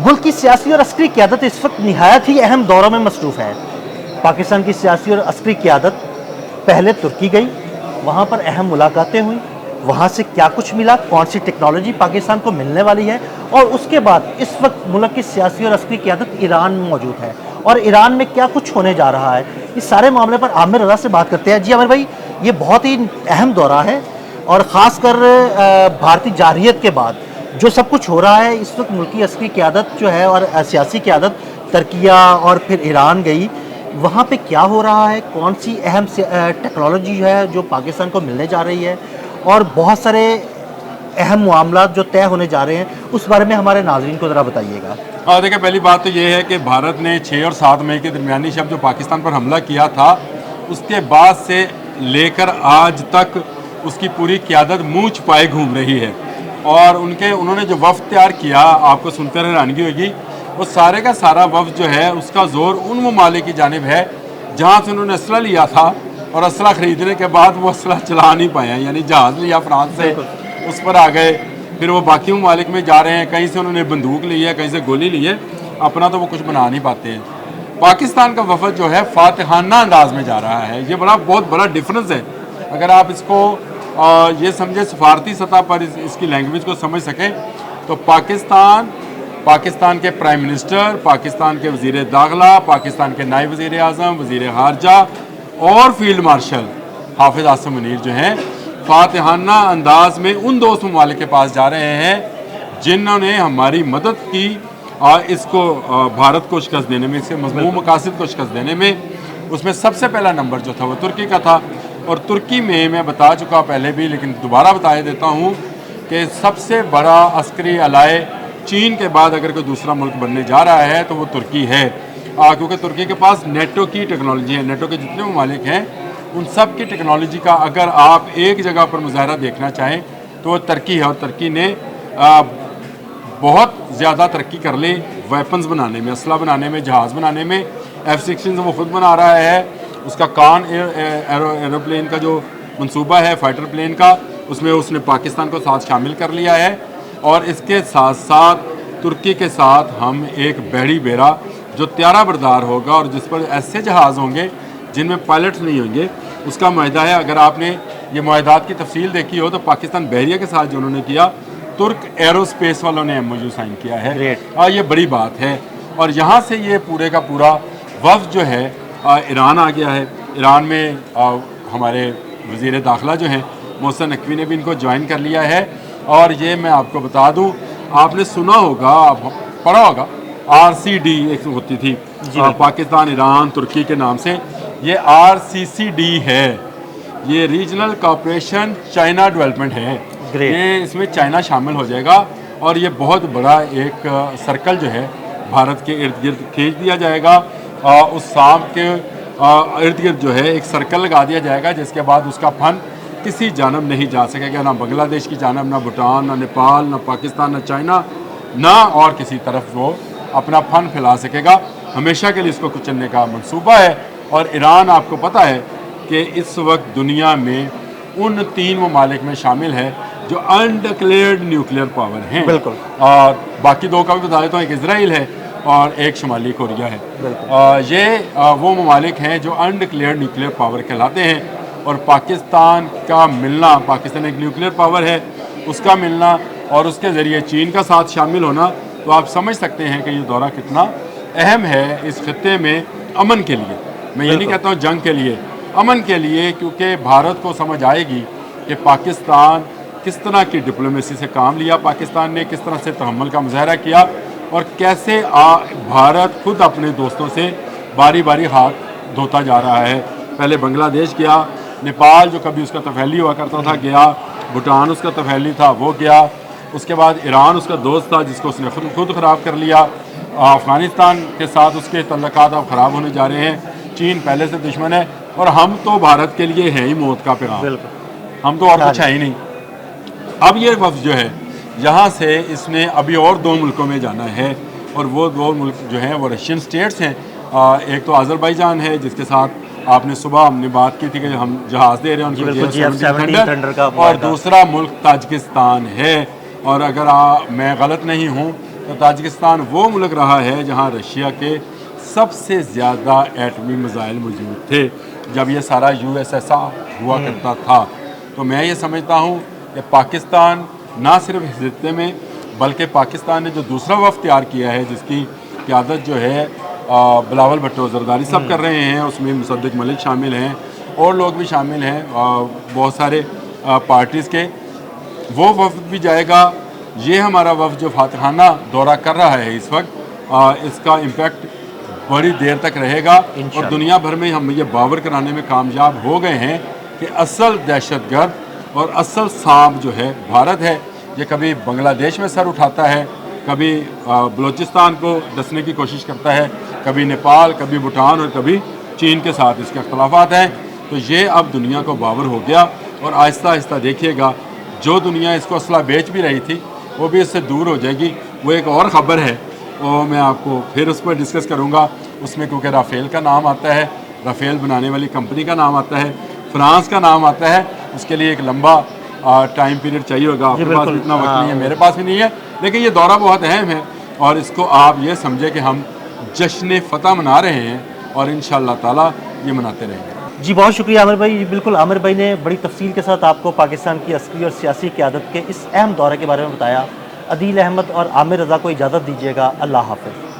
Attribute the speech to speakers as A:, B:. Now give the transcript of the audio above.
A: मुल्क की सियासी और अस्करी क़यादत इस वक्त निहायत ही अहम दौरों में मसरूफ़ है। पाकिस्तान की सियासी और अस्करी क़यादत पहले तुर्की गई, वहाँ पर अहम मुलाकातें हुई, वहाँ से क्या कुछ मिला, कौन सी टेक्नोलॉजी पाकिस्तान को मिलने वाली है, और उसके बाद इस वक्त मुल्क की सियासी और अस्करी क़यादत ईरान में मौजूद है और ईरान में क्या कुछ होने जा रहा है। इस सारे मामले पर आमिर रज़ा से बात करते हैं। जी आमिर भाई, ये बहुत ही अहम दौरा है और ख़ासकर भारतीय जारहियत के बाद जो सब कुछ हो रहा है इस वक्त मुल्की अस्करी क़यादत जो है और सियासी क़यादत तुर्किया और फिर ईरान गई, वहाँ पे क्या हो रहा है, कौन सी अहम टेक्नोलॉजी है जो पाकिस्तान को मिलने जा रही है, और बहुत सारे अहम मामला जो तय होने जा रहे हैं, उस बारे में हमारे नाज़रीन को ज़रा बताइएगा।
B: देखिए, पहली बात तो ये है कि भारत ने 6 और 7 मई के दरमियानी शब जो पाकिस्तान पर हमला किया था, उसके बाद से लेकर आज तक उसकी पूरी क़यादत मुँह छुपाए घूम रही है। और उन्होंने जो वफ़द तैयार किया, आपको सुनकर हैरानगी होगी, वो सारे का सारा वफ़द जो है उसका ज़ोर उन ममालिक की जानिब है जहाँ से उन्होंने असला लिया था, और असला ख़रीदने के बाद वो असला चला नहीं पाए। यानी जहाज़ लिया फ्रांस से, उस पर आ गए, फिर वो बाकी ममालिक में जा रहे हैं, कहीं से उन्होंने बंदूक ली है, कहीं से गोली ली है, अपना तो वो कुछ बना नहीं पाते हैं। पाकिस्तान का वफ़द जो है फातिहाना अंदाज में जा रहा है, ये बहुत बड़ा डिफरेंस है। अगर आप इसको ये समझे सफारती सतह पर इसकी लैंग्वेज को समझ सकें, तो पाकिस्तान के प्राइम मिनिस्टर, पाकिस्तान के वज़ीर दाखिला, पाकिस्तान के नायब वज़ीर आज़म, वज़ीर ख़ारजा और फील्ड मार्शल हाफिज़ आसिम मुनीर जो हैं फातिहाना अंदाज में उन दोस्त ममालिक के पास जा रहे हैं जिन्होंने हमारी मदद की इसको भारत को शिकस्त देने में, इसके मज़मूम मकासद को शिकस्त देने में। उसमें सबसे पहला नंबर जो था वो तुर्की का था, और तुर्की में मैं बता चुका पहले भी, लेकिन दोबारा बता देता हूँ कि सबसे बड़ा अस्करी अलाए चीन के बाद अगर कोई दूसरा मुल्क बनने जा रहा है तो वो तुर्की है, क्योंकि तुर्की के पास नेटो की टेक्नोलॉजी है। नेटो के जितने ममालिक हैं उन सब की टेक्नोलॉजी का अगर आप एक जगह पर मुजाहरा देखना चाहें तो वो तुर्की है, और तुर्की ने बहुत ज़्यादा तरक्की कर ली वेपन्स बनाने में, असला बनाने में, जहाज़ बनाने में। F-16 वो खुद बना रहा है, उसका कान एरोप्लेन का जो मंसूबा है फाइटर प्लेन का, उसमें उसने पाकिस्तान को साथ शामिल कर लिया है। और इसके साथ साथ तुर्की के साथ हम एक बहरी बेरा जो त्यारा बरदार होगा और जिस पर ऐसे जहाज़ होंगे जिनमें पायलट्स नहीं होंगे, उसका मुआहदा है। अगर आपने ये मुआहदात की तफसील देखी हो तो पाकिस्तान बहरिया के साथ जो उन्होंने किया, तुर्क एरोस्पेस वालों ने MOU साइन किया है, और ये बड़ी बात है। और यहाँ से ये पूरे का पूरा वफ़द जो है ईरान आ गया है। ईरान में हमारे वज़ीर दाखिला जो हैं मोहसिन नकवी ने भी इनको ज्वाइन कर लिया है। और ये मैं आपको बता दूं, आपने सुना होगा, पढ़ा होगा, RCD एक होती थी पाकिस्तान ईरान तुर्की के नाम से, ये RCCD है, ये रीजनल कॉपरेशन चाइना डेवलपमेंट है। ये इसमें चाइना शामिल हो जाएगा और ये बहुत बड़ा एक सर्कल जो है भारत के इर्द गिर्द खींच दिया जाएगा। उस शाम के इर्द गिर्द जो है एक सर्कल लगा दिया जाएगा, जिसके बाद उसका फन किसी जानब नहीं जा सकेगा, ना बांग्लादेश की जानब, ना भूटान, ना नेपाल, ना पाकिस्तान, ना चाइना, ना और किसी तरफ वो अपना फन फैला सकेगा। हमेशा के लिए इसको कुचलने का मंसूबा है। और ईरान आपको पता है कि इस वक्त दुनिया में उन 3 ममालिक में शामिल है जो अनडिक्लेयर्ड न्यूक्लियर पावर हैं।
A: बिल्कुल।
B: और बाकी 2 का भी बता देता हूँ, एक इसराइल है और एक शुमाली कोरिया है। ये वो ममालिक हैं जो अनडिक्लेयर्ड न्यूक्लियर पावर कहलाते हैं। और पाकिस्तान का मिलना, पाकिस्तान एक न्यूक्लियर पावर है, उसका मिलना और उसके ज़रिए चीन का साथ शामिल होना, तो आप समझ सकते हैं कि ये दौरा कितना अहम है इस खत्ते में अमन के लिए। मैं ये नहीं कहता हूँ जंग के लिए, अमन के लिए, क्योंकि भारत को समझ आएगी कि पाकिस्तान किस तरह की डिप्लोमेसी से काम लिया, पाकिस्तान ने किस तरह से तहम्मुल का मुजाहरा किया और कैसे भारत खुद अपने दोस्तों से बारी बारी हाथ धोता जा रहा है। पहले बांग्लादेश गया, नेपाल जो कभी उसका तफैली हुआ करता था गया, भूटान उसका तफैली था वो गया, उसके बाद ईरान उसका दोस्त था जिसको उसने खुद ख़राब कर लिया, अफ़गानिस्तान के साथ उसके तल्लुकात अब ख़राब होने जा रहे हैं, चीन पहले से दुश्मन है, और हम तो भारत के लिए हैं ही मौत का पैगाम, हम तो और कुछ है ही नहीं। अब ये वफ़द जो है यहाँ से इसने अभी और 2 मुल्कों में जाना है, और वो 2 मुल्क जो हैं वो रशियन स्टेट्स हैं। एक तो अज़रबैजान है जिसके साथ आपने सुबह हमने बात की थी कि हम जहाज़ दे रहे हैं उनको GF-17 थंडर, और दूसरा मुल्क ताजिकिस्तान है। और अगर मैं गलत नहीं हूँ तो ताजिकिस्तान वो मुल्क रहा है जहाँ रशिया के सबसे ज़्यादा एटमी मिसाइल मौजूद थे जब ये सारा USSR हुआ करता था। तो मैं ये समझता हूँ कि पाकिस्तान ना सिर्फ इस खित्ते में बल्कि पाकिस्तान ने जो दूसरा वफ़द तैयार किया है जिसकी क़यादत जो है बिलावल भुट्टो ज़रदारी सब कर रहे हैं, उसमें मुसद्दिक मलिक शामिल हैं और लोग भी शामिल हैं बहुत सारे पार्टीज़ के, वो वफ़द भी जाएगा। ये हमारा वफ़द जो फातहाना दौरा कर रहा है इस वक्त, इसका इम्पेक्ट बड़ी देर तक रहेगा और दुनिया भर में हम ये बावर कराने में कामयाब हो गए हैं कि असल दहशतगर्द और असल सांप जो है भारत है। ये कभी बांग्लादेश में सर उठाता है, कभी बलूचिस्तान को डसने की कोशिश करता है, कभी नेपाल, कभी भूटान और कभी चीन के साथ इसके अख्तलाफात हैं। तो ये अब दुनिया को बावर हो गया और आहिस्ता आहिस्ता देखिएगा जो दुनिया इसको असला बेच भी रही थी वो भी इससे दूर हो जाएगी। वो एक और ख़बर है वो मैं आपको फिर उस पर डिस्कस करूँगा, उसमें क्योंकि राफ़ेल का नाम आता है, राफ़ेल बनाने वाली कंपनी का नाम आता है, फ्रांस का नाम आता है, उसके लिए एक लंबा टाइम पीरियड चाहिए होगा। आपके पास भी इतना वक्त नहीं है, मेरे पास भी नहीं है, लेकिन ये दौरा बहुत अहम है और इसको आप ये समझे कि हम जश्न फ़तह मना रहे हैं और इंशाअल्लाह ताला ये मनाते रहेंगे।
A: जी बहुत शुक्रिया आमिर भाई। बिल्कुल आमिर भाई ने बड़ी तफसील के साथ आपको पाकिस्तान की अस्करी और सियासी क़यादत के इस अहम दौरे के बारे में बताया। अदील अहमद और आमिर रज़ा को इजाज़त दीजिएगा। अल्लाह हाफ़िज़।